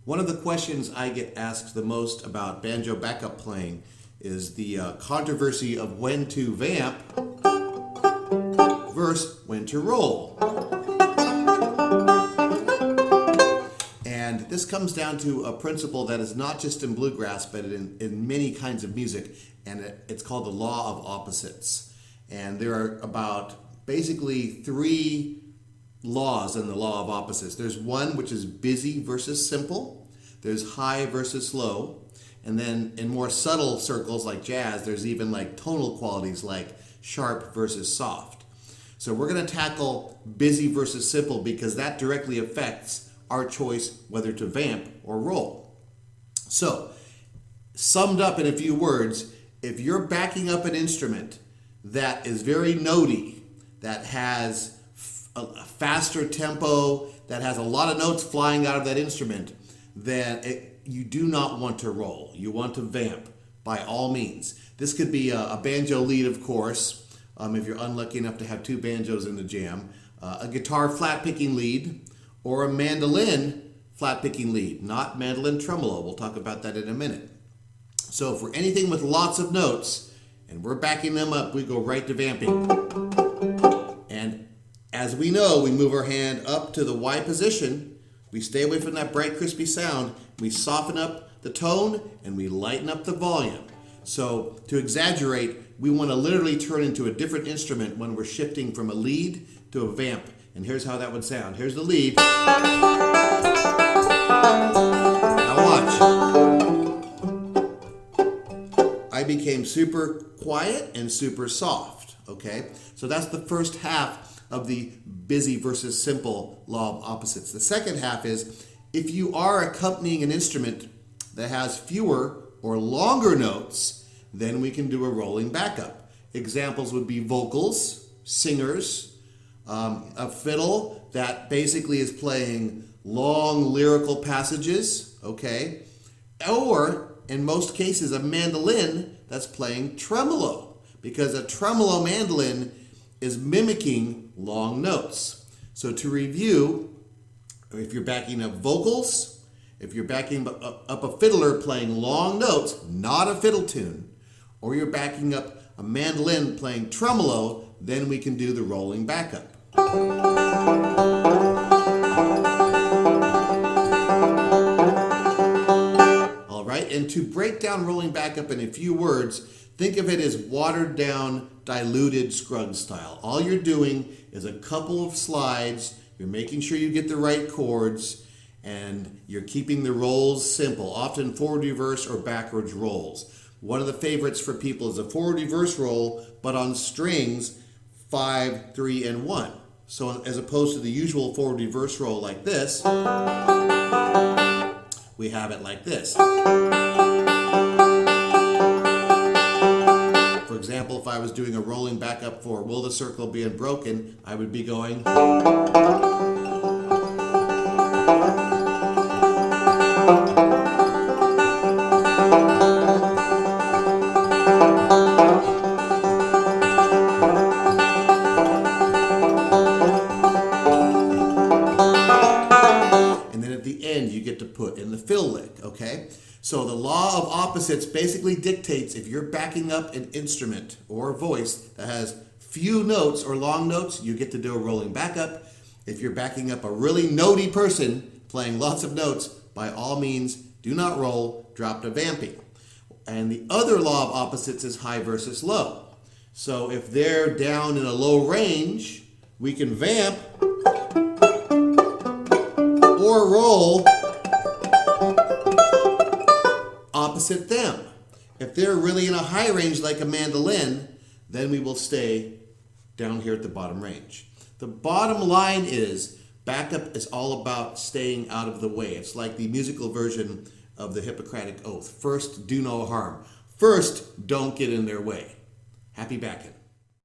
One of the questions I get asked the most about banjo backup playing is the controversy of when to vamp versus when to roll. And this comes down to a principle that is not just in bluegrass, but in many kinds of music, and it's called the law of opposites. And there are about basically three laws in the law of opposites. There's one which is busy versus simple, there's high versus low, and then in more subtle circles like jazz, there's even like tonal qualities like sharp versus soft. So we're going to tackle busy versus simple because that directly affects our choice whether to vamp or roll. So, summed up in a few words, if you're backing up an instrument that is very notey, that has a faster tempo, that has a lot of notes flying out of that instrument, then you do not want to roll. You want to vamp by all means. This could be a banjo lead, of course, if you're unlucky enough to have two banjos in the jam, a guitar flat picking lead, or a mandolin flat picking lead, not mandolin tremolo. We'll talk about that in a minute. So for anything with lots of notes, and we're backing them up, we go right to vamping. And as we know, we move our hand up to the Y position, we stay away from that bright, crispy sound, we soften up the tone, and we lighten up the volume. So to exaggerate, we want to literally turn into a different instrument when we're shifting from a lead to a vamp. And here's how that would sound. Here's the lead. Now watch. I became super quiet and super soft, okay? So that's the first half of the busy versus simple law of opposites. The second half is if you are accompanying an instrument that has fewer or longer notes, then we can do a rolling backup. Examples would be vocals, singers, a fiddle that basically is playing long lyrical passages, okay? Or, in most cases, a mandolin that's playing tremolo, because a tremolo mandolin is mimicking long notes. So to review, if you're backing up vocals, if you're backing up a fiddler playing long notes, not a fiddle tune, or you're backing up a mandolin playing tremolo, then we can do the rolling backup. All right, and to break down rolling backup in a few words, think of it as watered down, diluted Scruggs style. All you're doing is a couple of slides, you're making sure you get the right chords, and you're keeping the rolls simple, often forward reverse or backwards rolls. One of the favorites for people is a forward reverse roll, but on strings 5, 3, and 1. So as opposed to the usual forward reverse roll like this, we have it like this. For example, if I was doing a rolling backup for Will the Circle Be Unbroken, I would be going. You get to put in the fill lick, okay? So the law of opposites basically dictates if you're backing up an instrument or a voice that has few notes or long notes, you get to do a rolling backup. If you're backing up a really notey person playing lots of notes, by all means, do not roll, drop to vamping. And the other law of opposites is high versus low. So if they're down in a low range, we can vamp or roll opposite them. If they're really in a high range like a mandolin, then we will stay down here at the bottom range. The bottom line is backup is all about staying out of the way. It's like the musical version of the Hippocratic Oath. First, do no harm. First, don't get in their way. Happy backing.